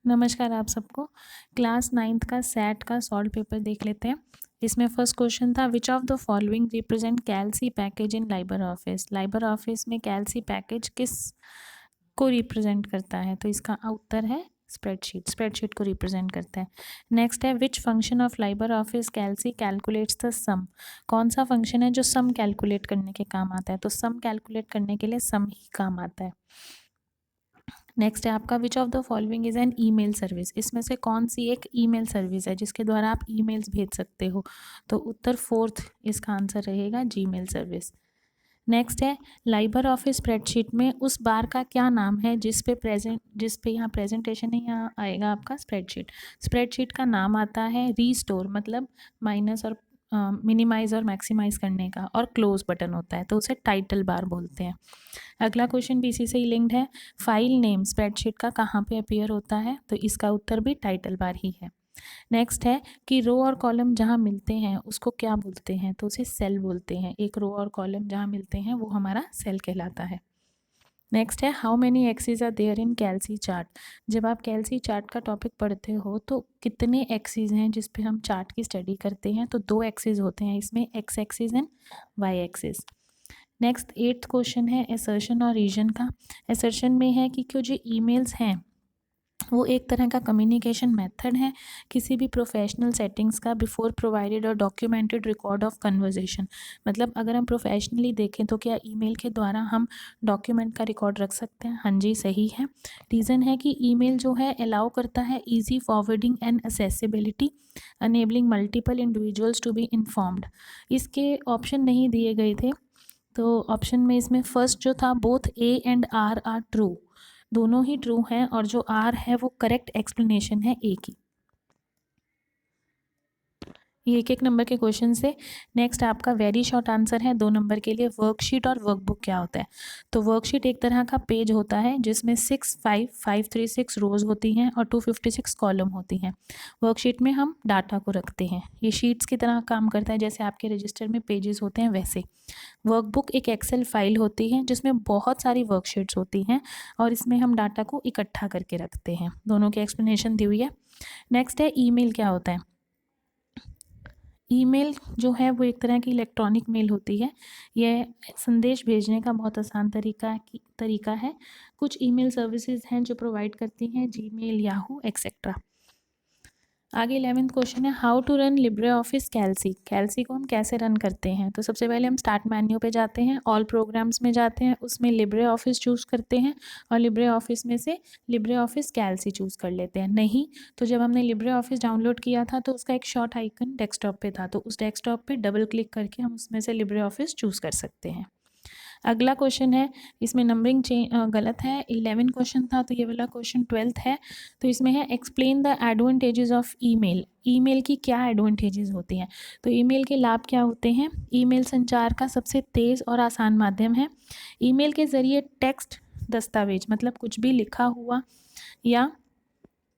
नमस्कार आप सबको। क्लास 9th का सैट का सॉल्व पेपर देख लेते हैं। इसमें फर्स्ट क्वेश्चन था which of the following represent Calc package in LibreOffice. LibreOffice में कैलसी पैकेज किस को रिप्रेजेंट करता है? तो इसका उत्तर है स्प्रेडशीट को रिप्रेजेंट करता है। नेक्स्ट है which function of LibreOffice Calc calculates the sum. कौन सा फंक्शन है जो सम कैलकुलेट करने के काम आता है? तो सम कैलकुलेट करने के लिए सम ही काम आता है। नेक्स्ट है आपका विच of the following is an email service. इसमें से कौन सी एक ईमेल सर्विस है जिसके द्वारा आप ईमेल्स भेज सकते हो? तो उत्तर फोर्थ इसका आंसर रहेगा जीमेल सर्विस। नेक्स्ट है लाइबर ऑफिस स्प्रेडशीट में उस बार का क्या नाम है जिस पे यहाँ प्रेजेंटेशन है, यहाँ आएगा आपका स्प्रेडशीट का नाम आता है रीस्टोर, मतलब माइनस और मिनिमाइज और मैक्सिमाइज करने का, और क्लोज बटन होता है तो उसे टाइटल बार बोलते हैं। अगला क्वेश्चन भी इसी से ही लिंक्ड है। फाइल नेम स्प्रेडशीट का कहाँ पे अपीयर होता है? तो इसका उत्तर भी टाइटल बार ही है। नेक्स्ट है कि रो और कॉलम जहाँ मिलते हैं उसको क्या बोलते हैं? तो उसे सेल बोलते हैं। एक रो और कॉलम जहाँ मिलते हैं वो हमारा सेल कहलाता है। नेक्स्ट है how many axis are there in Calc chart. जब आप कैलसी चार्ट का टॉपिक पढ़ते हो तो कितने एक्सिस हैं जिस पे हम चार्ट की स्टडी करते हैं? तो 2 एक्सिस होते हैं इसमें, x axis and y axis. Next 8th question है असर्शन और रीजन का। असर्शन में है कि जो ईमेल्स हैं वो एक तरह का कम्युनिकेशन मेथड है किसी भी प्रोफेशनल सेटिंग्स का बिफोर प्रोवाइडेड और डॉक्यूमेंटेड रिकॉर्ड ऑफ कन्वर्जेशन। मतलब अगर हम प्रोफेशनली देखें तो क्या ईमेल के द्वारा हम डॉक्यूमेंट का रिकॉर्ड रख सकते हैं? हाँ जी, सही है। रीज़न है कि ईमेल जो है अलाउ करता है easy forwarding and accessibility enabling multiple individuals to be informed. इसके ऑप्शन नहीं दिए गए थे तो ऑप्शन में इसमें फर्स्ट जो था both A and R true, दोनों ही ट्रू हैं और जो आर है वो करेक्ट एक्सप्लेनेशन है ए की। ये एक नंबर के क्वेश्चन से। नेक्स्ट आपका वेरी शॉर्ट आंसर है 2 नंबर के लिए। वर्कशीट और वर्कबुक क्या होता है? तो वर्कशीट एक तरह का पेज होता है जिसमें 536 रोज होती हैं और 256 कॉलम होती हैं। वर्कशीट में हम डाटा को रखते हैं। ये शीट्स की तरह काम करता है, जैसे आपके रजिस्टर में पेजेस होते हैं वैसे। वर्कबुक एक एक्सेल फाइल होती है जिसमें बहुत सारी वर्कशीट्स होती हैं और इसमें हम डाटा को इकट्ठा करके रखते हैं। दोनों की एक्सप्लेनेशन दी हुई है। नेक्स्ट है ईमेल क्या होता है? ईमेल जो है वो एक तरह की इलेक्ट्रॉनिक मेल होती है। यह संदेश भेजने का बहुत आसान तरीका है। कुछ ईमेल सर्विसेज हैं जो प्रोवाइड करती हैं, जीमेल, याहू एक्सेट्रा। आगे 11th क्वेश्चन है how to run LibreOffice Calc. Calc को हम कैसे रन करते हैं? तो सबसे पहले हम स्टार्ट मेन्यू पे जाते हैं, ऑल प्रोग्राम्स में जाते हैं, उसमें लिब्रे ऑफिस चूज़ करते हैं और लिब्रे ऑफिस में से लिब्रे ऑफिस कैलसी चूज़ कर लेते हैं। नहीं तो जब हमने लिब्रे ऑफिस डाउनलोड किया था तो उसका एक शॉर्ट आइकन डेस्कटॉप पे था, तो उस डेस्कटॉप पे डबल क्लिक करके हम उसमें से लिब्रे ऑफिस चूज़ कर सकते हैं। अगला क्वेश्चन है, इसमें नंबरिंग गलत है। 11 क्वेश्चन था तो ये वाला क्वेश्चन 12th है। तो इसमें है explain the advantages of email. Email की क्या एडवांटेजेस होती हैं? तो ईमेल के लाभ क्या होते हैं? ईमेल संचार का सबसे तेज़ और आसान माध्यम है। ईमेल के ज़रिए टेक्स्ट दस्तावेज, मतलब कुछ भी लिखा हुआ या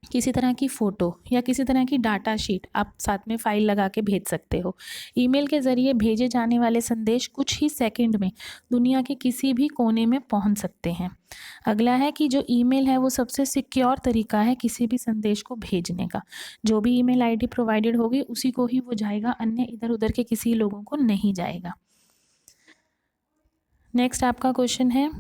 किसी तरह की फ़ोटो या किसी तरह की डाटा शीट आप साथ में फ़ाइल लगा के भेज सकते हो। ईमेल के ज़रिए भेजे जाने वाले संदेश कुछ ही सेकंड में दुनिया के किसी भी कोने में पहुंच सकते हैं। अगला है कि जो ईमेल है वो सबसे सिक्योर तरीका है किसी भी संदेश को भेजने का। जो भी ईमेल आईडी प्रोवाइडेड होगी उसी को ही वो जाएगा, अन्य इधर उधर के किसी लोगों को नहीं जाएगा। नेक्स्ट आपका क्वेश्चन है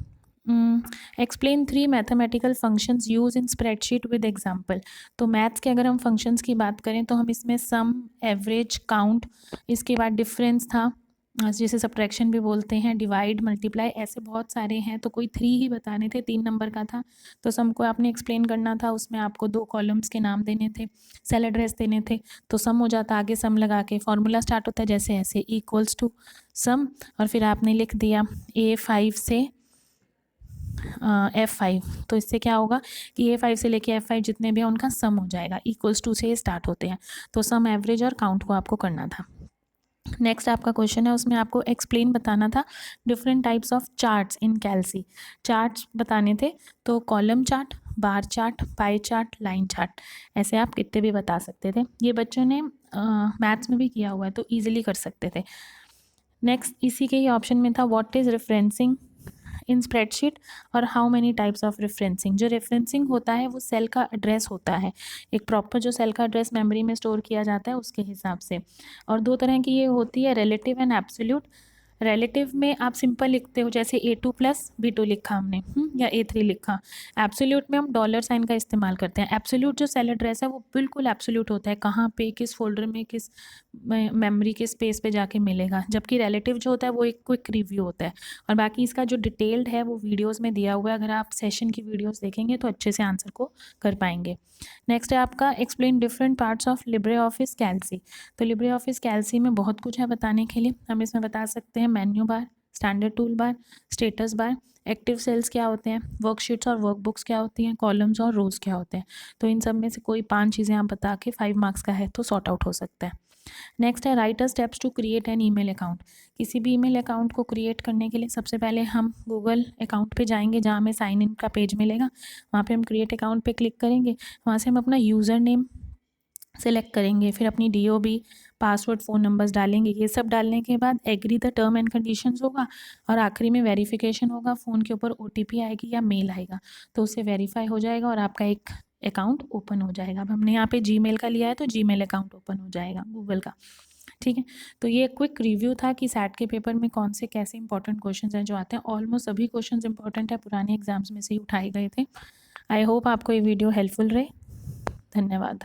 explain 3 mathematical functions use in spreadsheet with example. तो मैथ्स के अगर हम फंक्शंस की बात करें तो हम इसमें सम, एवरेज, काउंट, इसके बाद डिफरेंस था जिसे सब्ट्रैक्शन भी बोलते हैं, डिवाइड, मल्टीप्लाई, ऐसे बहुत सारे हैं। तो कोई 3 ही बताने थे, 3 नंबर का था तो सम को आपने एक्सप्लेन करना था। उसमें आपको 2 कॉलम्स के नाम देने थे, सेल एड्रेस देने थे, तो सम हो जाता आगे सम लगा के। फॉर्मूला स्टार्ट होता है जैसे ऐसे इक्वल्स टू सम और फिर आपने लिख दिया A5 से F5। तो इससे क्या होगा कि A5 से लेके F5 जितने भी हैं उनका सम हो जाएगा। इक्वल्स टू से स्टार्ट होते हैं तो सम, एवरेज और काउंट को आपको करना था। नेक्स्ट आपका क्वेश्चन है, उसमें आपको एक्सप्लेन बताना था different types of charts in कैलसी। चार्ट्स बताने थे तो column chart, bar chart, pie chart, line chart, ऐसे आप कितने भी बता सकते थे। ये बच्चों ने मैथ्स में भी किया हुआ है तो ईजिली कर सकते थे। नेक्स्ट इसी के ही ऑप्शन में था what is referencing. In spreadsheet और how many types of referencing. जो रेफरेंसिंग होता है वो सेल का एड्रेस होता है, एक प्रॉपर जो सेल का एड्रेस मेमोरी में स्टोर किया जाता है उसके हिसाब से। और दो तरह की ये होती है, रिलेटिव एंड एब्सोल्यूट। रिलेटिव में आप सिंपल लिखते हो, जैसे A2 प्लस B2 लिखा हमने, या A3 लिखा। एब्सोल्यूट में हम डॉलर साइन का इस्तेमाल करते हैं। एब्सोल्यूट जो सेल एड्रेस है वो बिल्कुल एब्सोल्यूट होता है, कहाँ पे किस फोल्डर में किस मेमोरी के स्पेस पे जाके मिलेगा। जबकि रिलेटिव जो होता है वो एक क्विक रिव्यू होता है। और बाकी इसका जो डिटेल्ड है वो वीडियोज़ में दिया हुआ है, अगर आप सेशन की वीडियोज़ देखेंगे तो अच्छे से आंसर को कर पाएंगे। नेक्स्ट है आपका explain different parts of LibreOffice Calc. तो लिब्रे ऑफिस कैल्सी में बहुत कुछ है बताने के लिए। हम इसमें बता सकते हैं menu bar, standard tool bar, status bar, active cells क्या होते हैं, वर्कशीट्स और वर्कबुक्स क्या होती हैं, कॉलम्स और रोज़ क्या होते हैं। तो इन सब में से कोई 5 चीज़ें आप बता के 5 मार्क्स का है तो सॉर्ट आउट हो सकता है। नेक्स्ट है right a steps to create an email account. किसी भी ईमेल अकाउंट को क्रिएट करने के लिए सबसे पहले हम गूगल अकाउंट पे जाएंगे, जहाँ हमें साइन इन का पेज मिलेगा। वहाँ पे हम क्रिएट अकाउंट पे क्लिक करेंगे, वहाँ से हम अपना यूज़र नेम सेलेक्ट करेंगे, फिर अपनी DOB, पासवर्ड, फ़ोन नंबर्स डालेंगे। ये सब डालने के बाद agree the term and conditions होगा और आखिरी में वेरिफिकेशन होगा। फ़ोन के ऊपर OTP आएगी या मेल आएगा, तो उससे वेरीफाई हो जाएगा और आपका एक अकाउंट ओपन हो जाएगा। अब हमने यहाँ पे जीमेल का लिया है तो जीमेल अकाउंट ओपन हो जाएगा गूगल का। ठीक है, तो ये क्विक रिव्यू था कि सैट के पेपर में कौन से कैसे इंपॉर्टेंट क्वेश्चंस हैं जो आते हैं। ऑलमोस्ट सभी क्वेश्चंस इंपॉर्टेंट है, पुराने एग्जाम्स में से ही उठाए गए थे। आई होप आपको ये वीडियो हेल्पफुल रहे। धन्यवाद।